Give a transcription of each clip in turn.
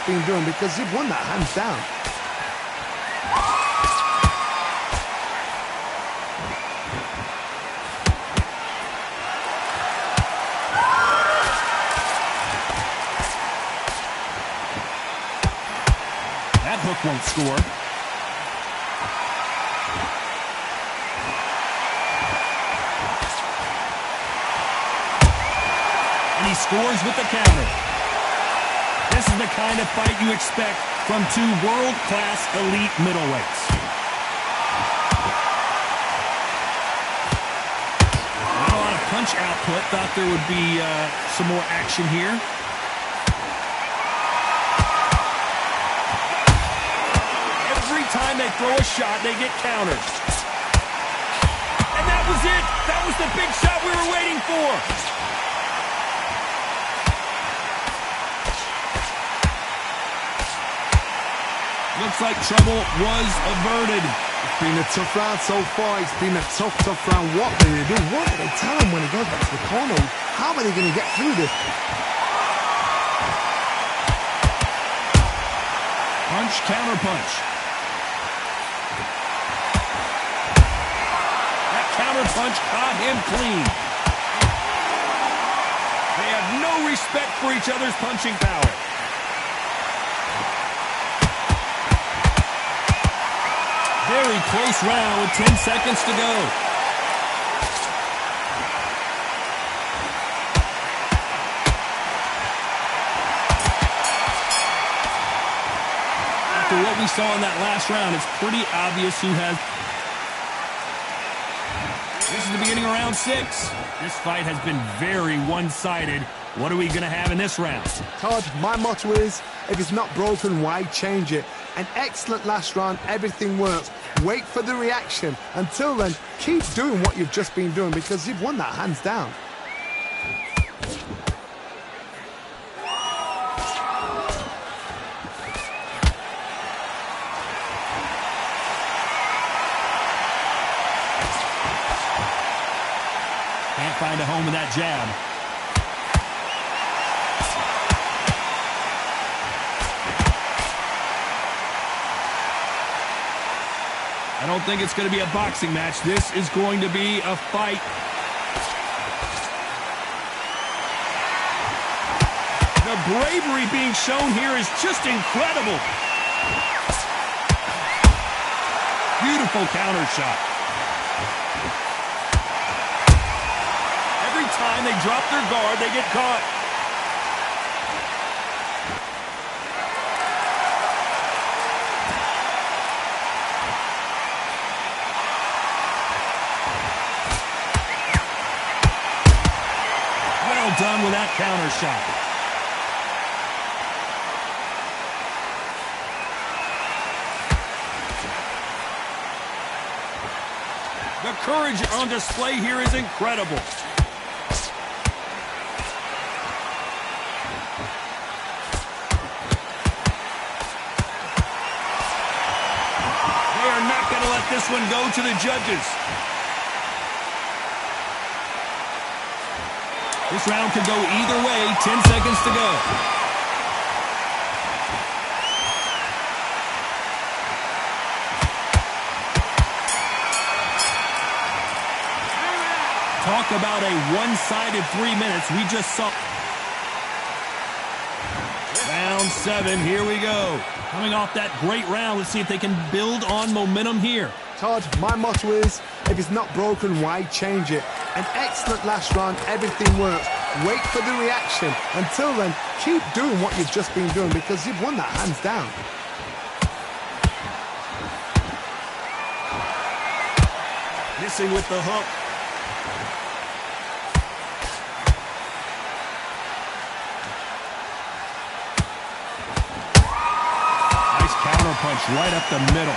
just been doing because you've won that hands down. That hook won't score. And he scores with the counter. This is the kind of fight you expect from two world-class elite middleweights. Not a lot of punch output. Thought there would be some more action here. Every time they throw a shot, they get countered. And that was it. That was the big shot we were waiting for. Looks like trouble was averted. It's been a tough round so far. It's been a tough round. What do they do? What do they tell him when he goes back to the corner? How are they going to get through this? Punch, counter punch. That counter punch caught him clean. They have no respect for each other's punching power. Very close round with 10 seconds to go. After what we saw in that last round, it's pretty obvious who has. This is the beginning of round 6. This fight has been very one-sided. What are we going to have in this round? Todd, my motto is, if it's not broken, why change it? An excellent last round, everything works. Wait for the reaction. Until then, keep doing what you've just been doing because you've won that hands down. Can't find a home with that jab. I don't think it's going to be a boxing match. This is going to be a fight. The bravery being shown here is just incredible. Beautiful counter shot. Every time they drop their guard, they get caught. Done with that counter shot. The courage on display here is incredible. They are not going to let this one go to the judges. This round could go either way. 10 seconds to go. Talk about a one-sided 3 minutes. We just saw. Round 7. Here we go. Coming off that great round, let's see if they can build on momentum here. Todd, my motto is, if it's not broken, why change it? An excellent last round, everything works. Wait for the reaction. Until then, keep doing what you've just been doing because you've won that hands down. Missing with the hook. Nice counter punch right up the middle.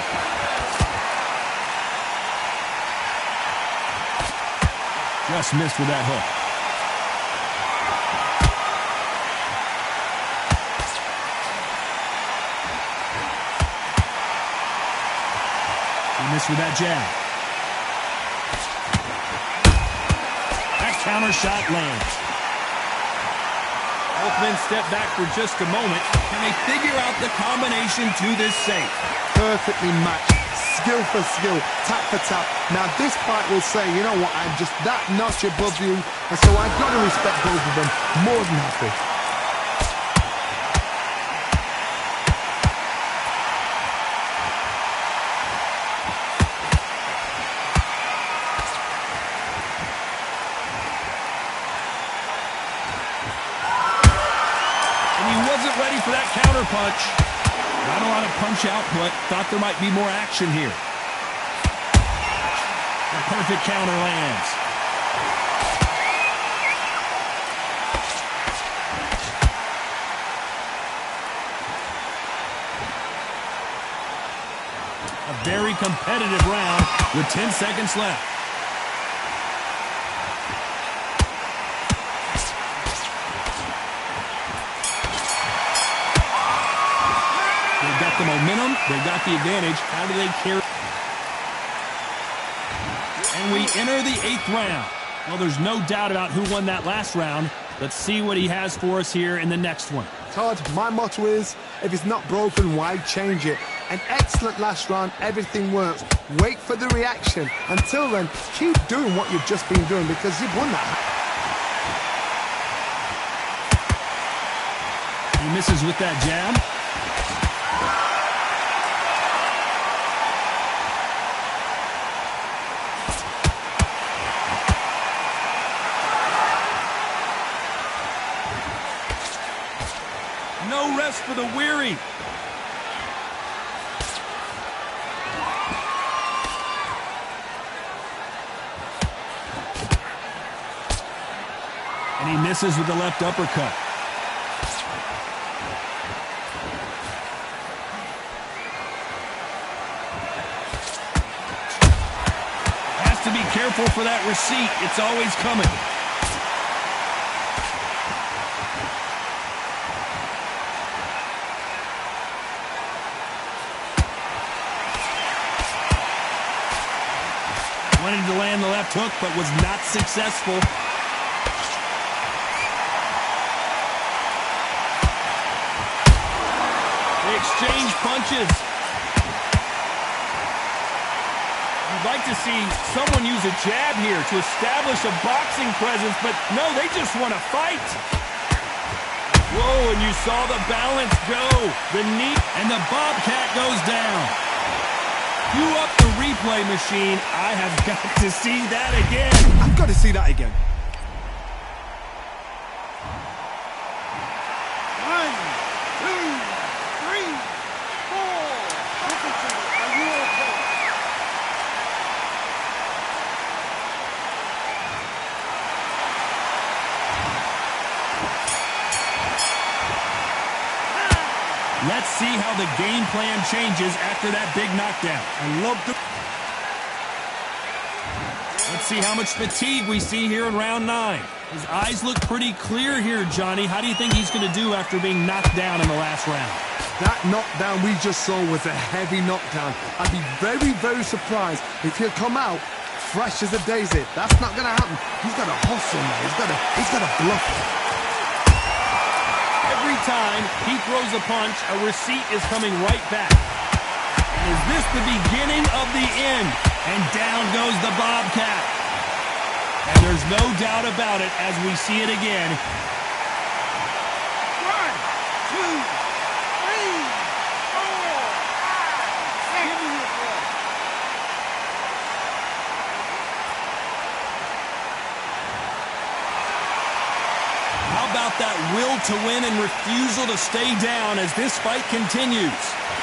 Just missed with that hook. He missed with that jab. That counter shot lands. Both men step back for just a moment. Can they figure out the combination to this safe? Perfectly matched. Skill for skill, tap for tap. Now this fight will say, you know what, I'm just that notch above you, and so I've got to respect both of them. More than happy. And he wasn't ready for that counter punch. Not a lot of punch output. Thought there might be more action here. A perfect counter lands. A very competitive round with 10 seconds left. They've got the momentum. They've got the advantage. How do they carry? And we enter the 8th round. Well, there's no doubt about who won that last round. Let's see what he has for us here in the next one. Todd, my motto is, if it's not broken, why change it? An excellent last round, everything works. Wait for the reaction. Until then, keep doing what you've just been doing because you've won that. He misses with that jab. No rest for the weary. And he misses with the left uppercut. Has to be careful for that receipt. It's always coming. Wanted to land the left hook, but was not successful. They exchange punches. You'd like to see someone use a jab here to establish a boxing presence, but no, they just want to fight. Whoa, and you saw the balance go. The knee, and the Bobcat goes down. Cue up the replay machine. I have got to see that again. I've got to see that again. 1, 2, 3, 4. Are you okay? Let's see how the game plan changes after that big knockdown. I love the... Let's see how much fatigue we see here in round 9. His eyes look pretty clear here, Johnny. How do you think he's going to do after being knocked down in the last round? That knockdown we just saw was a heavy knockdown. I'd be very, very surprised if he'll come out fresh as a daisy. That's not going to happen. He's got to hustle now. He's got to bluff it. Every time he throws a punch, a receipt is coming right back. And is this the beginning of the end? And down goes the Bobcat. And there's no doubt about it as we see it again. 1, 2, 3, 4, 5. Give me your breath. How about that will to win and refusal to stay down as this fight continues?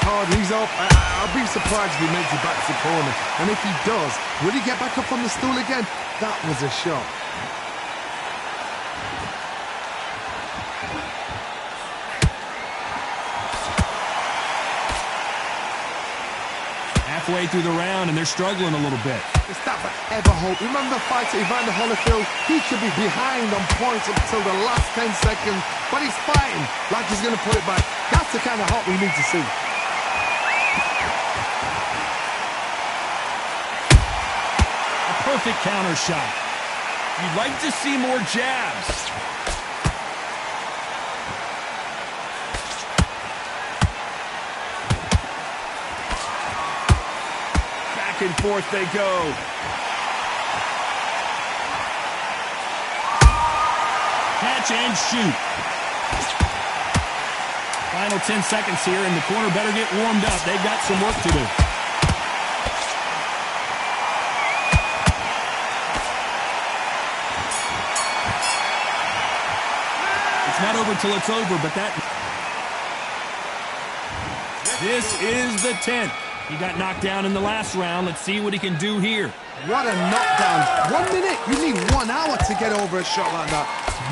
Hard, he's up. I'll be surprised if he makes it back to the corner. And if he does, will he get back up on the stool again? That was a shot. Halfway through the round, and they're struggling a little bit. It's that forever hope. Remember the fight at Evander Holyfield? He could be behind on points up until the last 10 seconds, but he's fighting like he's going to put it back. That's the kind of hope we need to see. A perfect counter shot. You'd like to see more jabs. Back and forth they go. Catch and shoot. Final 10 seconds here, and the corner better get warmed up. They've got some work to do. It's not over till it's over, but that... This is the 10th. He got knocked down in the last round. Let's see what he can do here. What a knockdown. 1 minute, you need 1 hour to get over a shot like that.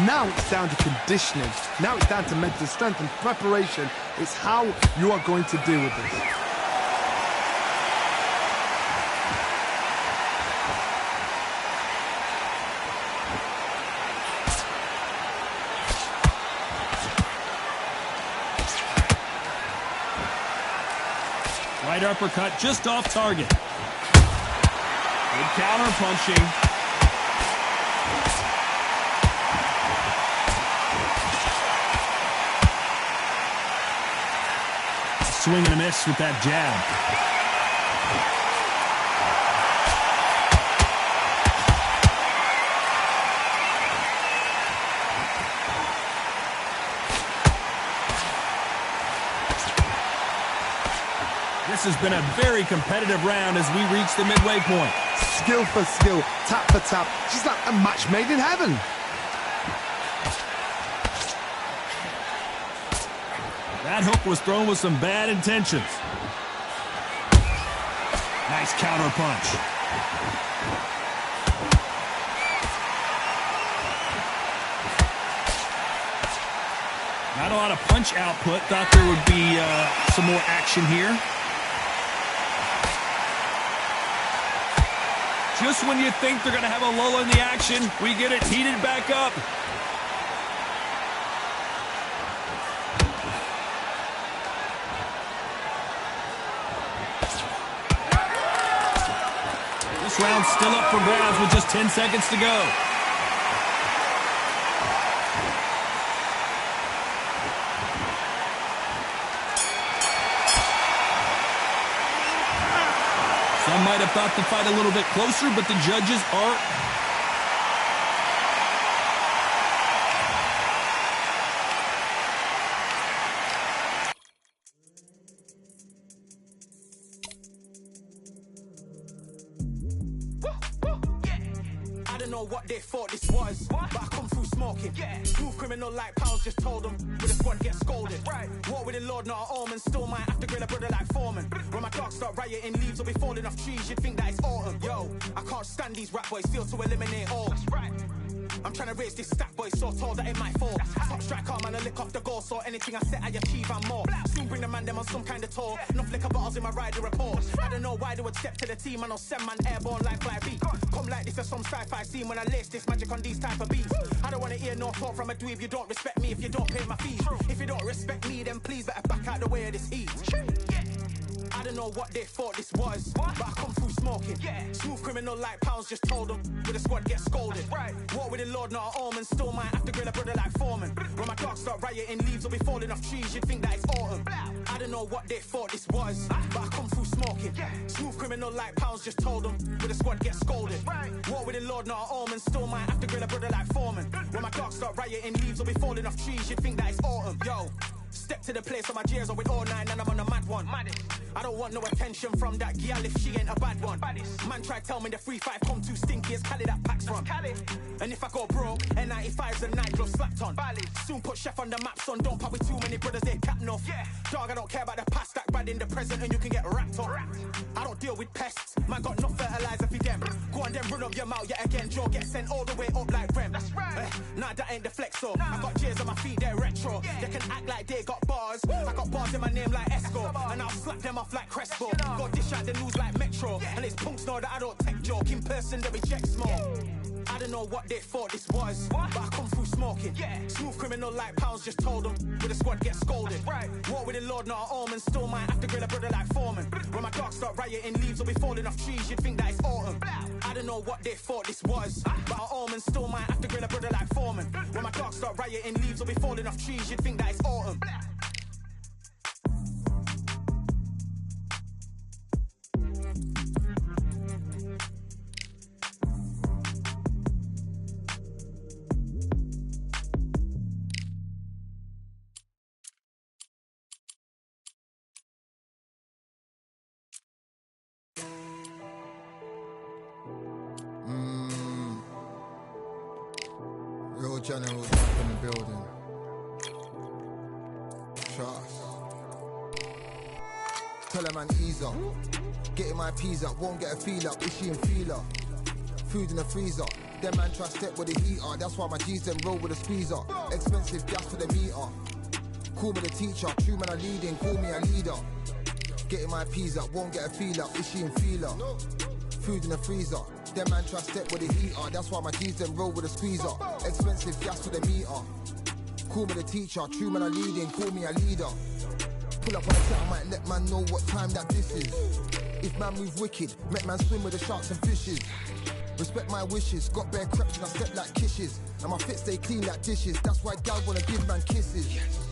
Now it's down to conditioning. Now it's down to mental strength and preparation. It's how you are going to deal with this. Right uppercut just off target. Good counter punching. Swing and a miss with that jab. This has been a very competitive round as we reach the midway point. Skill for skill, tap for tap. She's like a match made in heaven. That hook was thrown with some bad intentions. Nice counter punch. Not a lot of punch output. Thought there would be some more action here. Just when you think they're going to have a lull in the action, we get it heated back up. This round's still up for grabs with just 10 seconds to go. Some might have thought the fight a little bit closer, but the judges are... I don't know what they thought this was, but I come through smoking. Smooth criminal like Powers just told them, with a squad get scolded. War with the Lord, not an omen, still might have to grill a brother like Foreman. When my dogs start rioting, leaves will be falling off trees, you'd think that it's autumn. Yo, I can't stand these rap boys, feel to eliminate all. I'm trying to raise this stack, boy, so tall that it might fall. Top striker, man, I lick off the goal, so anything I set, I achieve and more. Soon bring the man them on some kind of tour. Enough liquor bottles in my rider report. I don't know why they would step to the team, I know 7 man airborne like 5B. Come like this as some sci-fi scene when I lace this magic on these type of beats. I don't want to hear no talk from a dweeb. You don't respect me if you don't pay my fees. If you don't respect me, then please better back out the way of this heat. I don't know what they thought this was, but I come through smoking. Smooth criminal like Pounds just told them, with a squad get scolded. War with the Lord, not an omen, still might have to grill a brother like Foreman. When my dogs start rioting, leaves will be falling off trees, you'd think that it's autumn. I don't know what they thought this was, but I come through smoking. Smooth criminal like Pounds just told them, with a squad get scolded. War with the Lord, not an omen, still might have to grill a brother like Foreman. When my dogs start rioting, leaves will be falling off trees, you'd think that it's autumn. Yo, step to the place on my jeers are with all 9 and I'm on a mad one. I don't want no attention from that gal if she ain't a bad one. Man try tell me the 3-5 come too stinky, it's Cali that packs from. And if I go broke, N95's and nitro slapped on. Soon put Chef on the map, son, don't pop with too many brothers, they cap enough. Dog, I don't care about the past, that bad in the present and you can get wrapped up. I don't deal with pests, man got no fertilizer for them. Go on then run up your mouth yet again, Joe get sent all the way up like Rem. Nah, that ain't the flex, so I got cheers on my feet, they're retro. They can act like they got bars, I got bars in my name like Esco, and I'll slap them off like Crespo. Go dish out the news like Metro, and it's punks know that I don't take joke. In person, they reject smoke. I don't know what they thought this was, but I come through smoking. Smooth criminal like Pounds just told them, with a squad get scolded. War with the Lord, not an omen, still might have to grill a brother like Foreman. When my dogs start rioting, leaves will be falling off trees, you'd think that it's autumn. I don't know what they thought this was, but an omen still might have to grill a brother like Foreman. When my dogs start rioting, leaves will be falling off trees, you'd think that it's autumn. generals back in the building. Trust. Tell a man ease up. Getting my peas up, won't get a feel up. Is she in feeler? Food in the freezer. Them man try step with the heater. That's why my G's then roll with a squeezer. Expensive gas for the meter. Call me the teacher. True man I leading, call me a leader. Getting my peas up, won't get a feel up. Is she in feeler? Food in the freezer. Them man try step with the heater. That's why my G's then roll with a squeezer. Expensive gas for the meter. Call me the teacher. True man I leading, call me a leader. Pull up on the set, I might let man know what time that this is. If man move wicked, make man swim with the sharks and fishes. Respect my wishes, got bare creps and I step like kisses. And my fit stay clean like dishes, that's why gal wanna give man kisses.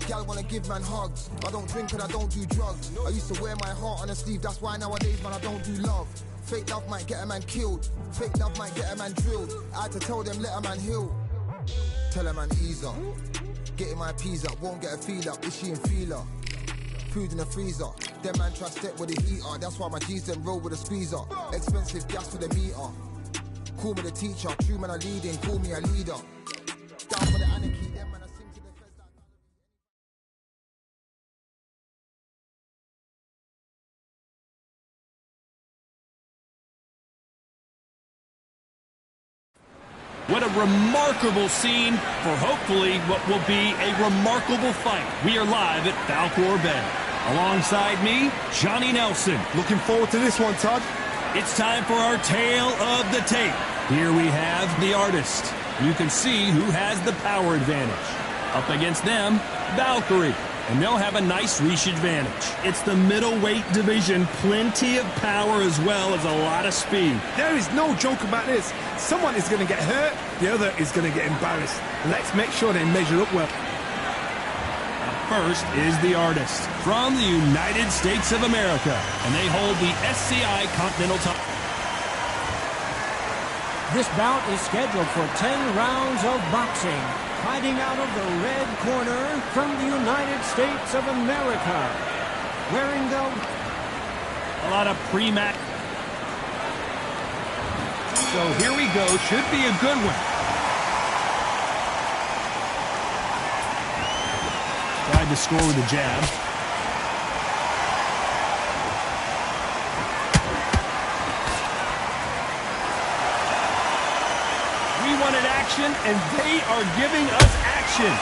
Gal wanna give man hugs, I don't drink and I don't do drugs. I used to wear my heart on a sleeve, that's why nowadays man I don't do love. Fake love might get a man killed, fake love might get a man drilled. I had to tell them let a man heal. Tell a man ease up, getting my peas up, won't get a feel up, is she in feeler? Food in the freezer, them man try step with the heater. That's why my G's then roll with a squeezer. Expensive gas for the meter. Call me the teacher, true man I leading, call me a leader. Down for the anarchy, them man I sing to the feds like... What a remarkable scene for hopefully what will be a remarkable fight. We are live at Falcor Bay. Alongside me, Johnny Nelson. Looking forward to this one, Todd. It's time for our tale of the tape. Here we have the artist. You can see who has the power advantage. Up against them, Valkyrie. And they'll have a nice reach advantage. It's the middleweight division, plenty of power as well as a lot of speed. There is no joke about this. Someone is going to get hurt, the other is going to get embarrassed. Let's make sure they measure up well. First is the artist from the United States of America, and they hold the SCI Continental title. This bout is scheduled for 10 rounds of boxing. Fighting out of the red corner from the United States of America. Wearing the... A lot of pre-match. So here we go. Should be a good one. Tried to score with a jab. We wanted action, and they are giving us action.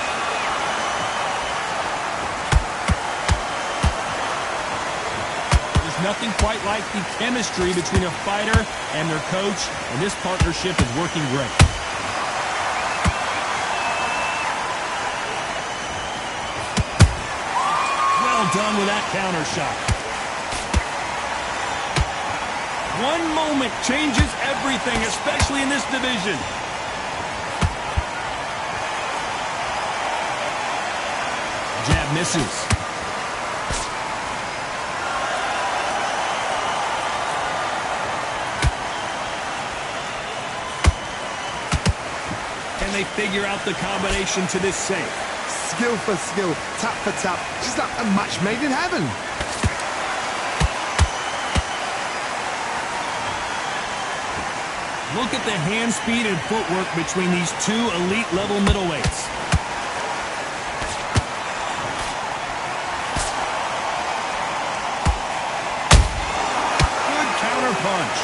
There's nothing quite like the chemistry between a fighter and their coach, and this partnership is working great. Done with that counter shot. One moment changes everything, especially in this division. Jab misses. Can they figure out the combination to this save? Skill for skill, tap for tap, just like a match made in heaven. Look at the hand speed and footwork between these two elite level middleweights. Good counter punch.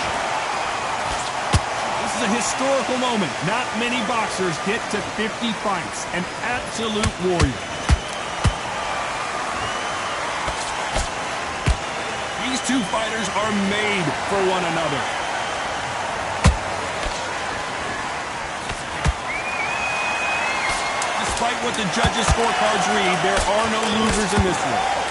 This is a historical moment. Not many boxers get to 50 fights. An absolute warrior. These two fighters are made for one another. Despite what the judges' scorecards read, there are no losers in this one.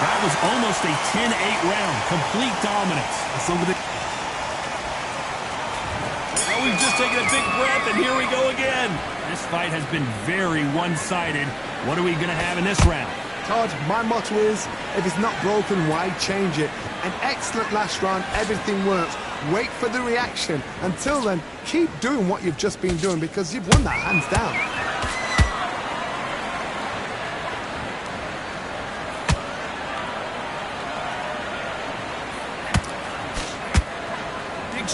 That was almost a 10-8 round. Complete dominance. Well, we've just taken a big breath, and here we go again. This fight has been very one-sided. What are we going to have in this round? Todd, my motto is, if it's not broken, why change it? An excellent last round, everything works. Wait for the reaction. Until then, keep doing what you've just been doing because you've won that hands down.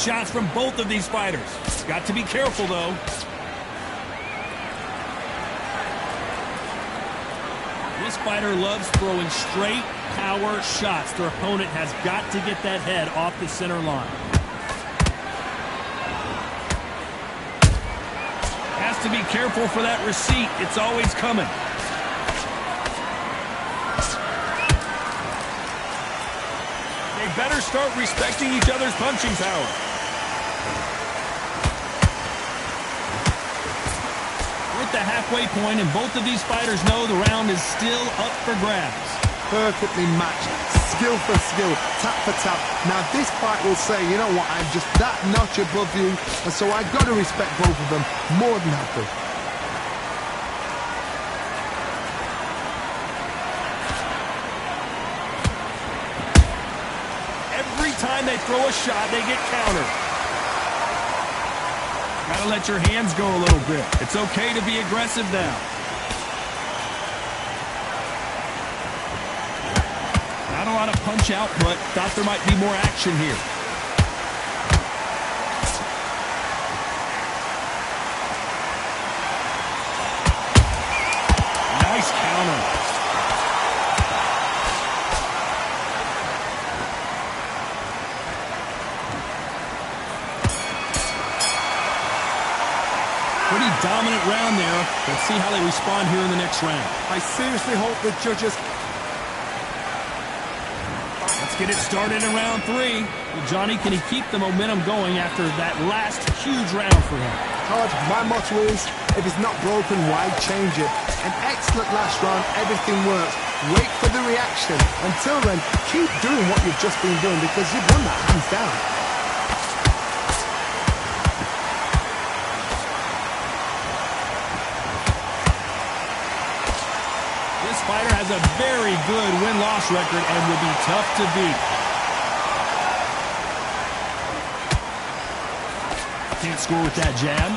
shots from both of these fighters. Got to be careful, though. This fighter loves throwing straight power shots. Their opponent has got to get that head off the center line. Has to be careful for that receipt. It's always coming. They better start respecting each other's punching power. We're at the halfway point, and both of these fighters know the round is still up for grabs. Perfectly matched, skill for skill, tap for tap. Now this fight will say, you know what, I'm just that notch above you, and so I've got to respect both of them more than happy. Every time they throw a shot, they get countered. Gotta let your hands go a little bit. It's okay to be aggressive now. Not a lot of punch output. Thought there might be more action here. Nice counter. Pretty dominant round there. Let's see how they respond here in the next round. I seriously hope the judges... Let's get it started in round 3. Well, Johnny, can he keep the momentum going after that last huge round for him? Todd, my motto is, if it's not broken, why change it? An excellent last round, everything works. Wait for the reaction. Until then, keep doing what you've just been doing because you've won that hands down. This fighter has a very good win-loss record and will be tough to beat. Can't score with that jab.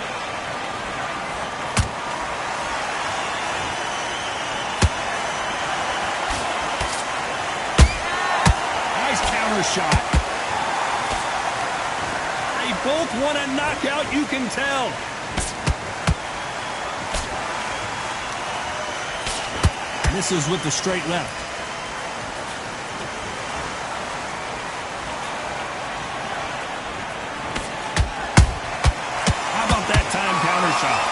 Nice counter shot. They both want a knockout, you can tell. Misses with the straight left. How about that time counter shot?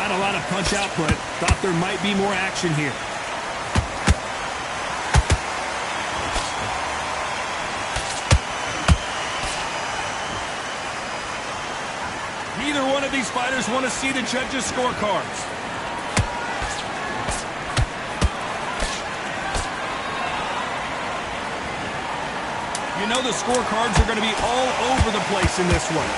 Not a lot of punch output. Thought there might be more action here. Neither one of these fighters want to see the judges' scorecards. You know the scorecards are going to be all over the place in this one.